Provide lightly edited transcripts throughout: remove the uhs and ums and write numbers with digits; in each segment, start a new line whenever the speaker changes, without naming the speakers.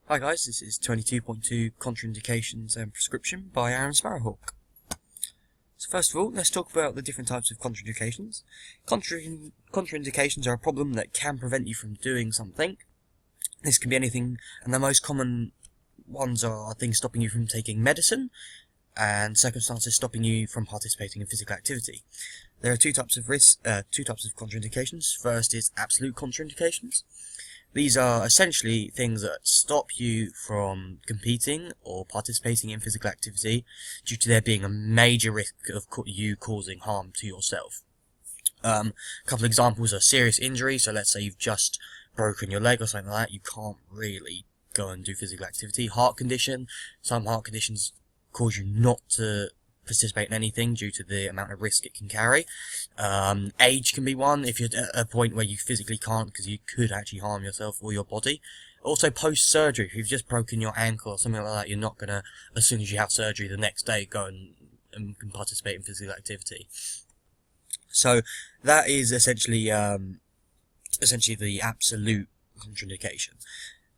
Hi guys, this is 22.2 Contraindications and Prescription by Aaron Sparrowhawk. So first of all, let's talk about the different types of contraindications. Contraindications are a problem that can prevent you from doing something. This can be anything, and the most common ones are things stopping you from taking medicine, and circumstances stopping you from participating in physical activity. There are two types of contraindications. First is absolute contraindications. These are essentially things that stop you from competing or participating in physical activity due to there being a major risk of you causing harm to yourself. A couple of examples are serious injury, so let's say you've just broken your leg or something like that, you can't really go and do physical activity. Heart condition, some heart conditions cause you not to participate in anything due to the amount of risk it can carry. Age can be one, if you're at a point where you physically can't because you could actually harm yourself or your body. Also post-surgery, if you've just broken your ankle or something like that, you're not going to, as soon as you have surgery the next day, go and participate in physical activity. So that is essentially the absolute contraindication.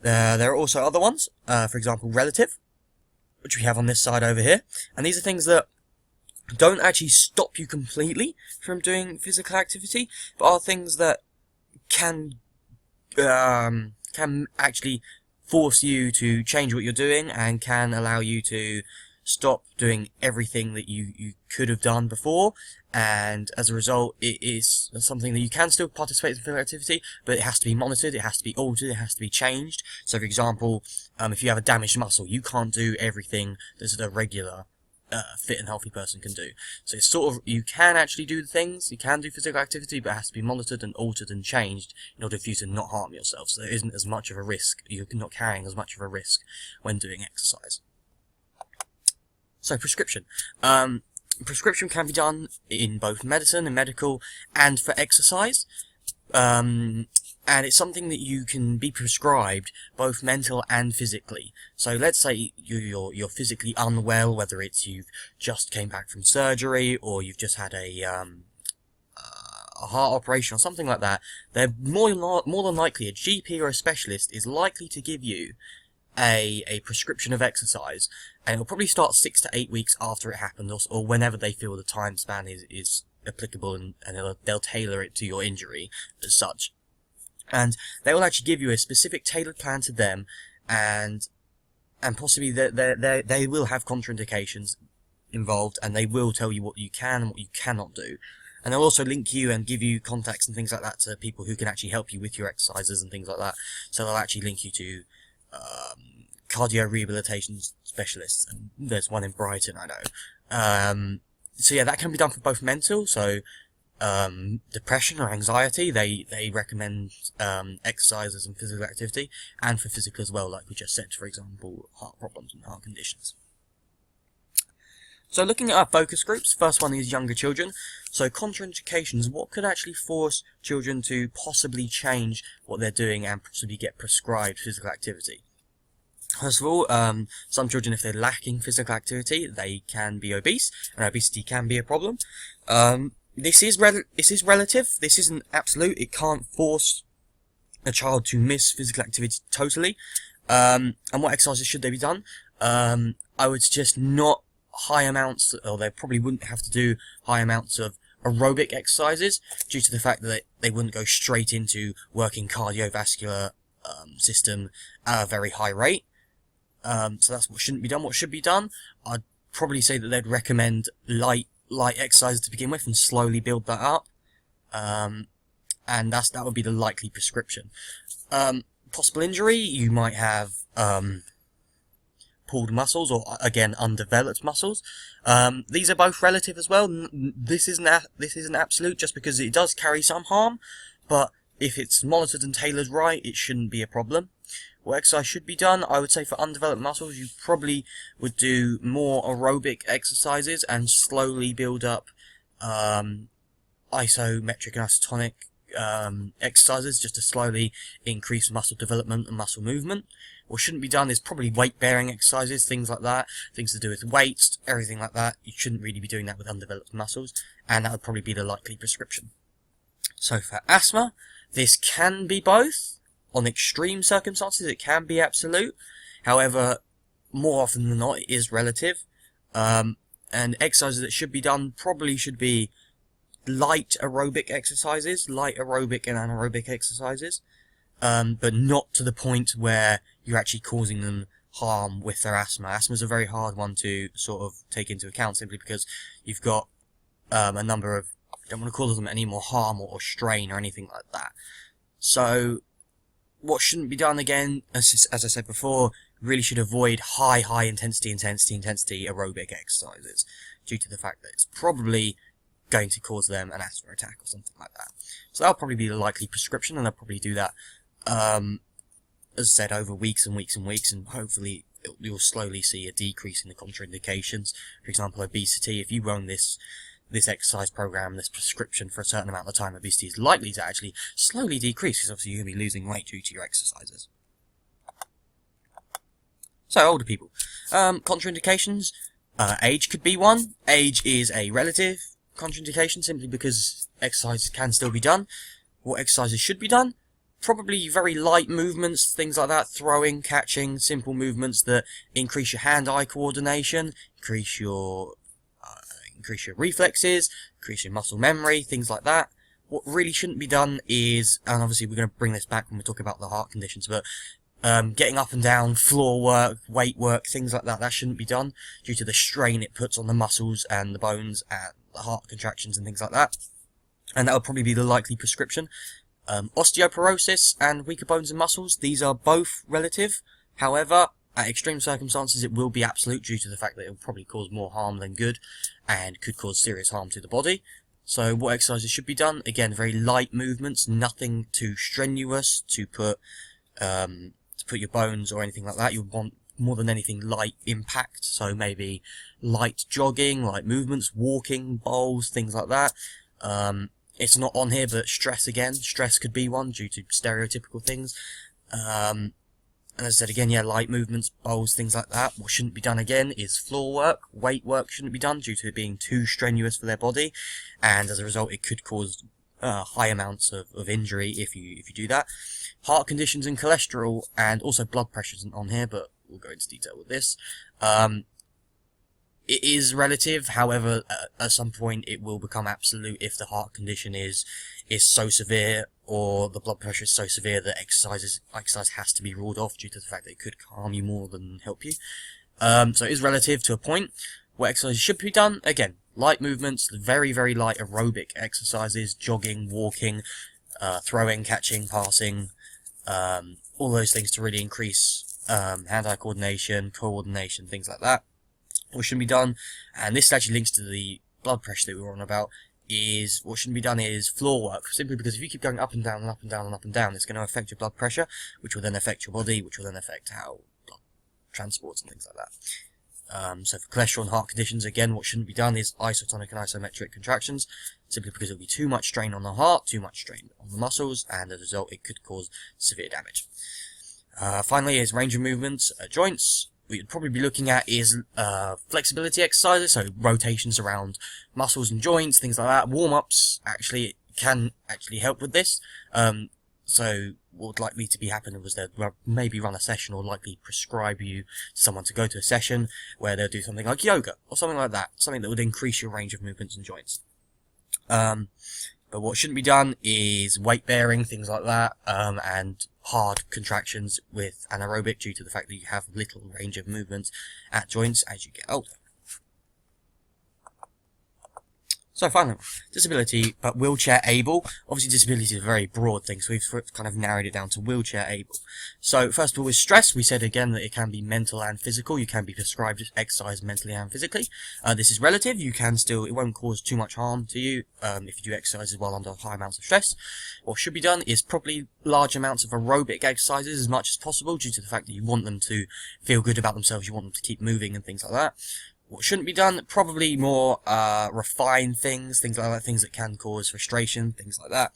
There are also other ones, for example relative, which we have on this side over here, and these are things that don't actually stop you completely from doing physical activity, but are things that can actually force you to change what you're doing and can allow you to stop doing everything that you could have done before, and as a result it is something that you can still participate in physical activity, but it has to be monitored, it has to be altered, it has to be changed. So for example, if you have a damaged muscle, you can't do everything that a regular fit and healthy person can do. So it's sort of, you can actually do the things, you can do physical activity, but it has to be monitored and altered and changed in order for you to not harm yourself, so there isn't as much of a risk, you're not carrying as much of a risk when doing exercise. So prescription. Prescription can be done in both medicine and medical and for exercise. And it's something that you can be prescribed both mental and physically. So let's say you're physically unwell, whether it's you've just came back from surgery or you've just had a heart operation or something like that. They're more than likely a GP or a specialist is likely to give you a prescription of exercise, and it'll probably start 6 to 8 weeks after it happened, or whenever they feel the time span is applicable, and they'll tailor it to your injury as such. And they will actually give you a specific tailored plan to them, and possibly they will have contraindications involved, and they will tell you what you can and what you cannot do. And they'll also link you and give you contacts and things like that to people who can actually help you with your exercises and things like that. So they'll actually link you to cardio rehabilitation specialists, and there's one in Brighton, I know. So yeah, that can be done for both mental, so depression or anxiety, they recommend exercises and physical activity, and for physical as well, like we just said, for example, heart problems and heart conditions. So looking at our focus groups, first one is younger children. So contraindications, what could actually force children to possibly change what they're doing and possibly get prescribed physical activity? First of all, some children, if they're lacking physical activity, they can be obese, and obesity can be a problem. This is relative, this isn't absolute, it can't force a child to miss physical activity totally. And what exercises should they be done? I would suggest not high amounts, or they probably wouldn't have to do high amounts of aerobic exercises due to the fact that they wouldn't go straight into working cardiovascular system at a very high rate. So that's what shouldn't be done. What should be done, I'd probably say that they'd recommend light exercises to begin with and slowly build that up. And that would be the likely prescription. Possible injury, you might have pulled muscles, or again undeveloped muscles. These are both relative as well. This isn't absolute, just because it does carry some harm, but if it's monitored and tailored right, it shouldn't be a problem. What exercise should be done? I would say for undeveloped muscles, you probably would do more aerobic exercises and slowly build up isometric and isotonic exercises, just to slowly increase muscle development and muscle movement. What shouldn't be done is probably weight-bearing exercises, things like that, things to do with weights, everything like that. You shouldn't really be doing that with undeveloped muscles, and that would probably be the likely prescription. So for asthma, this can be both, on extreme circumstances, it can be absolute. However, more often than not, it is relative. And exercises that should be done probably should be light aerobic exercises, light aerobic and anaerobic exercises, but not to the point where you're actually causing them harm with their asthma. Asthma is a very hard one to sort of take into account, simply because you've got a number of, I don't want to call them any more harm or strain or anything like that. So what shouldn't be done, again, as I said before, really should avoid high intensity aerobic exercises, due to the fact that it's probably going to cause them an asthma attack or something like that. So that'll probably be the likely prescription, and they'll probably do that, as I said, over weeks and weeks and weeks, and hopefully you'll slowly see a decrease in the contraindications. For example, obesity. If you run this exercise program, this prescription for a certain amount of time, obesity is likely to actually slowly decrease, because obviously you're going to be losing weight due to your exercises. So, older people. Contraindications. Age could be one. Age is a relative contraindication, simply because exercises can still be done. What exercises should be done? Probably very light movements, things like that, throwing, catching, simple movements that increase your hand-eye coordination, increase your reflexes, increase your muscle memory, things like that. What really shouldn't be done is, and obviously we're going to bring this back when we talk about the heart conditions, but getting up and down, floor work, weight work, things like that, that shouldn't be done due to the strain it puts on the muscles and the bones and the heart contractions and things like that. And that would probably be the likely prescription. Osteoporosis and weaker bones and muscles, these are both relative. However, at extreme circumstances, it will be absolute, due to the fact that it will probably cause more harm than good and could cause serious harm to the body. So what exercises should be done? Again, very light movements, nothing too strenuous to put your bones or anything like that. You want, more than anything, light impact. So maybe light jogging, light movements, walking, bowls, things like that. It's not on here, but stress again. Stress could be one due to stereotypical things. And as I said again, yeah, light movements, bowls, things like that. What shouldn't be done again is floor work. Weight work shouldn't be done due to it being too strenuous for their body, and as a result, it could cause high amounts of injury if you do that. Heart conditions and cholesterol, and also blood pressure isn't on here, but we'll go into detail with this. It is relative, however, at some point it will become absolute if the heart condition is so severe, or the blood pressure is so severe that exercise has to be ruled off due to the fact that it could harm you more than help you. So it is relative to a point. What exercises should be done? Again, light movements, very light aerobic exercises, jogging, walking, throwing, catching, passing, all those things to really increase hand-eye coordination, things like that. What shouldn't be done, and this actually links to the blood pressure that we were on about, is what shouldn't be done is floor work, simply because if you keep going up and down and up and down and up and down, it's going to affect your blood pressure, which will then affect your body, which will then affect how blood transports and things like that. So for cholesterol and heart conditions, again, what shouldn't be done is isotonic and isometric contractions, simply because it will be too much strain on the heart, too much strain on the muscles, and as a result, it could cause severe damage. Finally, is range of movements, joints. What you'd probably be looking at is flexibility exercises, so rotations around muscles and joints, things like that. Warm-ups actually can help with this. So what would likely to be happening was they'd maybe run a session, or likely prescribe you someone to go to a session where they'll do something like yoga or something like that, something that would increase your range of movements and joints. But what shouldn't be done is weight bearing, things like that, and hard contractions with anaerobic, due to the fact that you have little range of movements at joints as you get older. So finally, disability, but wheelchair able. Obviously disability is a very broad thing, so we've kind of narrowed it down to wheelchair able. So first of all, with stress, we said again that it can be mental and physical. You can be prescribed exercise mentally and physically. This is relative. You can still, it won't cause too much harm to you if you do exercises while under high amounts of stress. What should be done is probably large amounts of aerobic exercises as much as possible, due to the fact that you want them to feel good about themselves, you want them to keep moving and things like that. What shouldn't be done? Probably more refined things like that, things that can cause frustration, things like that.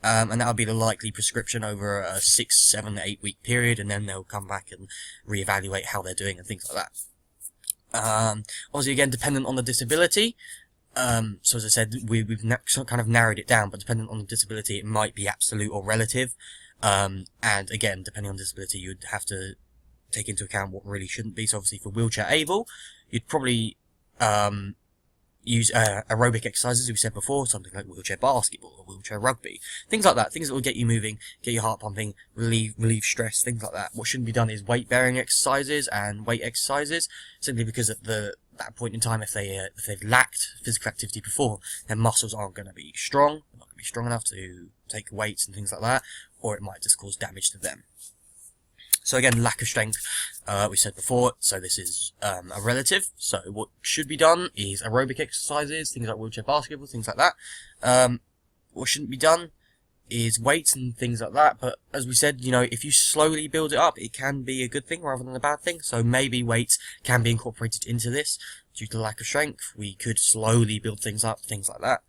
And that'll be the likely prescription over a 6, 7, 8 week period, and then they'll come back and reevaluate how they're doing and things like that. Obviously, again, dependent on the disability. So as I said, we've kind of narrowed it down, but dependent on the disability, it might be absolute or relative. And again, depending on disability, you'd have to take into account what really shouldn't be. So obviously for wheelchair able, you'd probably use aerobic exercises, as we said before, something like wheelchair basketball or wheelchair rugby, things like that, things that will get you moving, get your heart pumping, relieve stress, things like that. What shouldn't be done is weight bearing exercises and weight exercises, simply because at that point in time, if they've lacked physical activity before, their muscles aren't going to be strong, they're not going to be strong enough to take weights and things like that, or it might just cause damage to them. So again, lack of strength, we said before, so this is a relative. So what should be done is aerobic exercises, things like wheelchair basketball, things like that. What shouldn't be done is weights and things like that, but as we said, you know, if you slowly build it up, it can be a good thing rather than a bad thing. So maybe weights can be incorporated into this. Due to lack of strength, we could slowly build things up, things like that.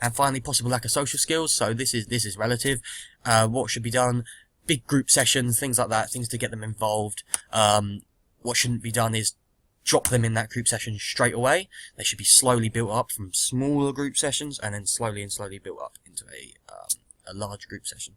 And finally, possible lack of social skills, so this is relative. What should be done? Big group sessions, things like that, things to get them involved. What shouldn't be done is drop them in that group session straight away. They should be slowly built up from smaller group sessions, and then slowly built up into a large group session.